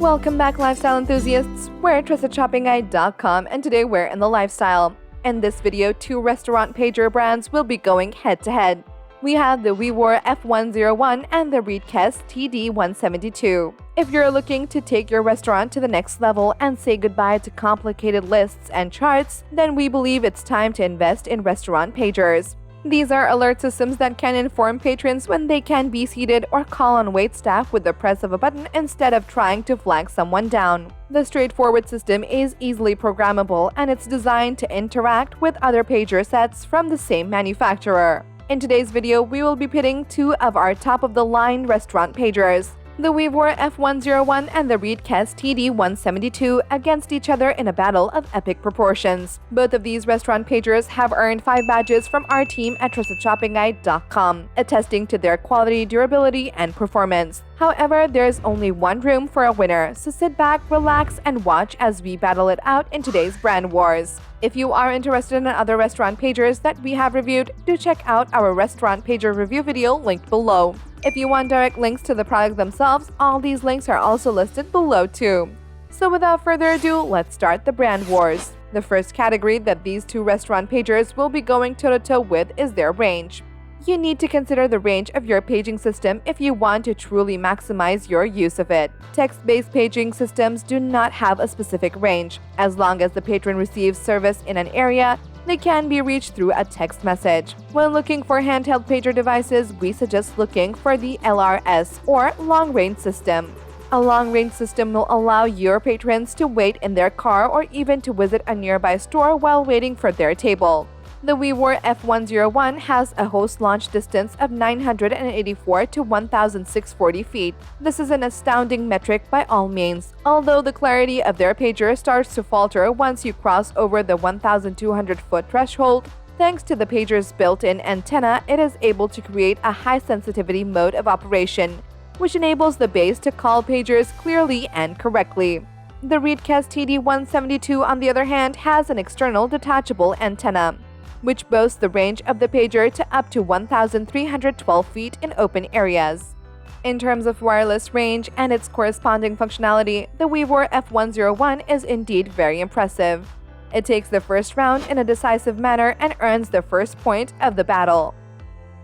Welcome back, lifestyle enthusiasts. We're TrustedShoppingGuide.com, and today we're in the lifestyle. In this video, two restaurant pager brands will be going head-to-head. We have the VEVOR F101 and the Retekess TD172. If you're looking to take your restaurant to the next level and say goodbye to complicated lists and charts, then we believe it's time to invest in restaurant pagers. These are alert systems that can inform patrons when they can be seated or call on waitstaff with the press of a button instead of trying to flag someone down. The straightforward system is easily programmable, and it's designed to interact with other pager sets from the same manufacturer. In today's video, we will be pitting two of our top-of-the-line restaurant pagers, the VEVOR F101 and the Retekess TD172, against each other in a battle of epic proportions. Both of these restaurant pagers have earned 5 badges from our team at TrustedShoppingGuide.com, attesting to their quality, durability, and performance. However, there's only one room for a winner, so sit back, relax, and watch as we battle it out in today's brand wars. If you are interested in other restaurant pagers that we have reviewed, do check out our restaurant pager review video linked below. If you want direct links to the product themselves, all these links are also listed below too. So without further ado, let's start the brand wars. The first category that these two restaurant pagers will be going toe-to-toe with is their range. You need to consider the range of your paging system if you want to truly maximize your use of it. Text-based paging systems do not have a specific range. As long as the patron receives service in an area, they can be reached through a text message. When looking for handheld pager devices, we suggest looking for the LRS or long-range system. A long-range system will allow your patrons to wait in their car or even to visit a nearby store while waiting for their table. The VEVOR F101 has a host launch distance of 984 to 1,640 feet. This is an astounding metric by all means, although the clarity of their pager starts to falter once you cross over the 1,200-foot threshold. Thanks to the pager's built-in antenna, it is able to create a high-sensitivity mode of operation, which enables the base to call pagers clearly and correctly. The Retekess TD172, on the other hand, has an external detachable antenna, which boasts the range of the pager to up to 1,312 feet in open areas. In terms of wireless range and its corresponding functionality, the VEVOR F101 is indeed very impressive. It takes the first round in a decisive manner and earns the first point of the battle.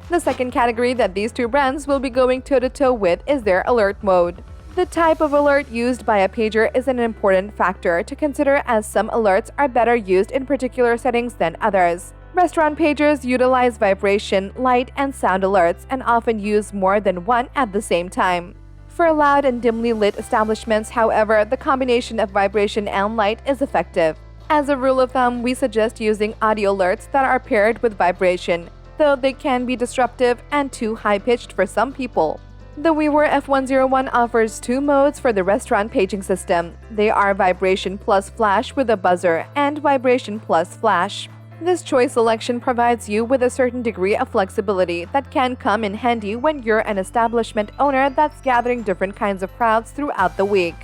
The second category that these two brands will be going toe-to-toe with is their alert mode. The type of alert used by a pager is an important factor to consider, as some alerts are better used in particular settings than others. Restaurant pagers utilize vibration, light, and sound alerts and often use more than one at the same time. For loud and dimly lit establishments, however, the combination of vibration and light is effective. As a rule of thumb, we suggest using audio alerts that are paired with vibration, though they can be disruptive and too high-pitched for some people. The VEVOR F101 offers 2 modes for the restaurant paging system. They are Vibration Plus Flash with a buzzer and Vibration Plus Flash. This choice selection provides you with a certain degree of flexibility that can come in handy when you're an establishment owner that's gathering different kinds of crowds throughout the week.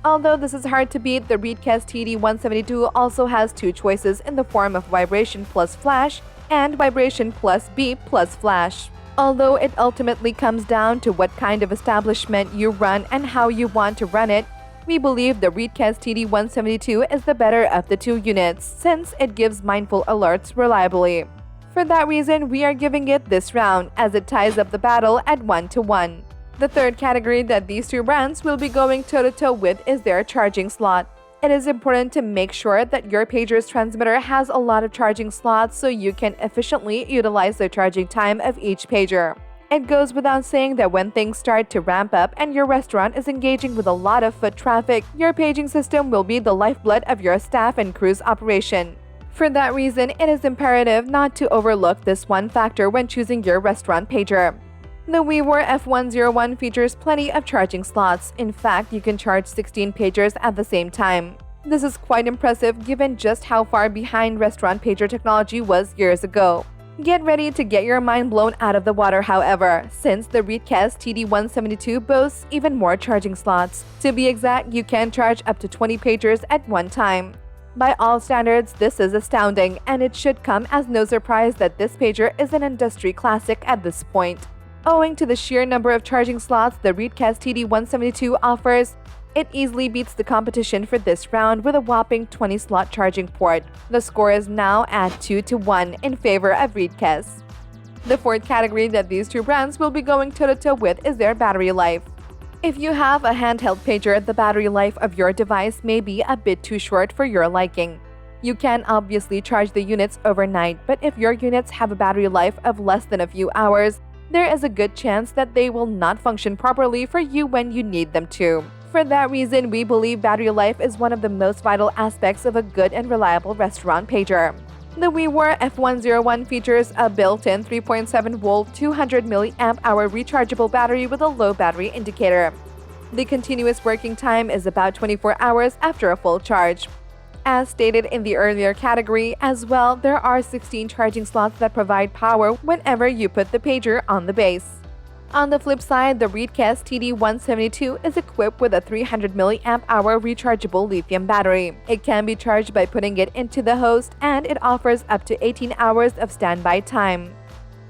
Although this is hard to beat, the Retekess TD172 also has 2 choices in the form of Vibration Plus Flash and Vibration Plus Beep Plus Flash. Although it ultimately comes down to what kind of establishment you run and how you want to run it, we believe the Retekess TD172 is the better of the 2 units, since it gives mindful alerts reliably. For that reason, we are giving it this round, as it ties up the battle at 1-1. The third category that these two brands will be going toe-to-toe with is their charging slot. It is important to make sure that your pager's transmitter has a lot of charging slots so you can efficiently utilize the charging time of each pager. It goes without saying that when things start to ramp up and your restaurant is engaging with a lot of foot traffic, your paging system will be the lifeblood of your staff and crew's operation. For that reason, it is imperative not to overlook this one factor when choosing your restaurant pager. The VEVOR F101 features plenty of charging slots. In fact, you can charge 16 pagers at the same time. This is quite impressive given just how far behind restaurant pager technology was years ago. Get ready to get your mind blown out of the water, however, since the Retekess TD172 boasts even more charging slots. To be exact, you can charge up to 20 pagers at one time. By all standards, this is astounding, and it should come as no surprise that this pager is an industry classic at this point. Owing to the sheer number of charging slots the Retekess TD172 offers, It easily beats the competition for this round with a whopping 20-slot charging port. The score is now at 2-1 in favor of Retekess. The fourth category that these two brands will be going toe-to-toe with is their battery life. If you have a handheld pager, the battery life of your device may be a bit too short for your liking. You can obviously charge the units overnight, but if your units have a battery life of less than a few hours, there is a good chance that they will not function properly for you when you need them to. For that reason, we believe battery life is one of the most vital aspects of a good and reliable restaurant pager. The VEVOR F101 features a built-in 3.7-volt 200 mAh rechargeable battery with a low battery indicator. The continuous working time is about 24 hours after a full charge. As stated in the earlier category as well, there are 16 charging slots that provide power whenever you put the pager on the base. On the flip side, the Retekess TD172 is equipped with a 300 mAh rechargeable lithium battery. It can be charged by putting it into the host, and it offers up to 18 hours of standby time.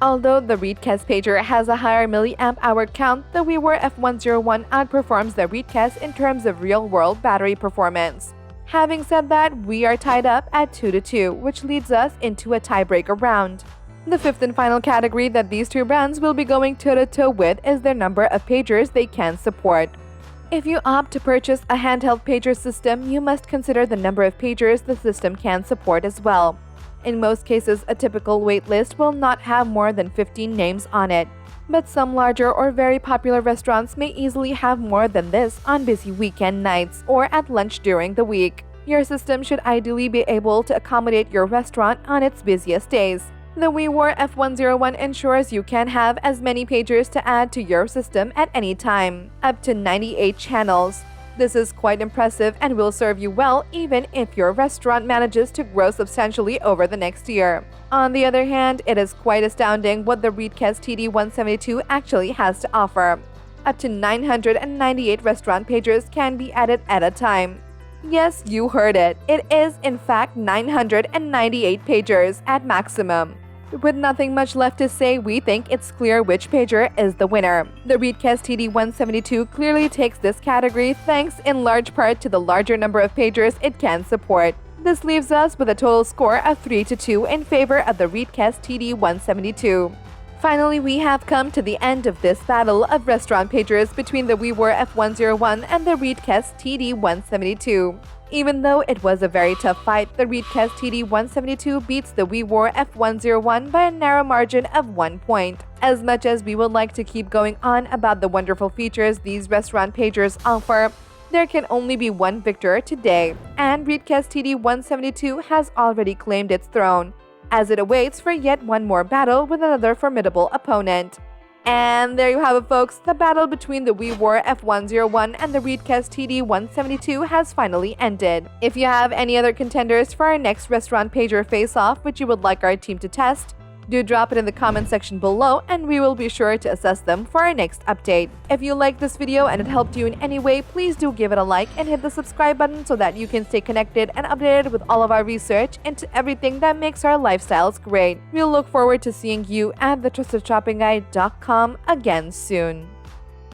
Although the Retekess pager has a higher milliamp hour count, the VEVOR F101 outperforms the Retekess in terms of real-world battery performance. Having said that, we are tied up at 2-2, which leads us into a tiebreaker round. The fifth and final category that these two brands will be going toe-to-toe with is their number of pagers they can support. If you opt to purchase a handheld pager system, you must consider the number of pagers the system can support as well. In most cases, a typical waitlist will not have more than 15 names on it, but some larger or very popular restaurants may easily have more than this on busy weekend nights or at lunch during the week. Your system should ideally be able to accommodate your restaurant on its busiest days. The VEVOR F101 ensures you can have as many pagers to add to your system at any time, up to 98 channels. This is quite impressive and will serve you well even if your restaurant manages to grow substantially over the next year. On the other hand, it is quite astounding what the Retekess TD172 actually has to offer. Up to 998 restaurant pagers can be added at a time. Yes, you heard it. It is, in fact, 998 pagers at maximum. With nothing much left to say, we think it's clear which pager is the winner. The Retekess TD172 clearly takes this category thanks in large part to the larger number of pagers it can support. This leaves us with a total score of 3-2 in favor of the Retekess TD172. Finally, we have come to the end of this battle of restaurant pagers between the VEVOR F101 and the Retekess TD172. Even though it was a very tough fight, the Retekess TD172 beats the VEVOR F101 by a narrow margin of 1 point. As much as we would like to keep going on about the wonderful features these restaurant pagers offer, there can only be one victor today, and Retekess TD172 has already claimed its throne, as it awaits for yet one more battle with another formidable opponent. And there you have it, folks. The battle between the VEVOR F101 and the Retekess TD172 has finally ended. If you have any other contenders for our next restaurant pager face-off which you would like our team to test, do drop it in the comment section below and we will be sure to assess them for our next update. If you liked this video and it helped you in any way, please do give it a like and hit the subscribe button so that you can stay connected and updated with all of our research into everything that makes our lifestyles great. We'll look forward to seeing you at thetrustedshoppingguide.com again soon.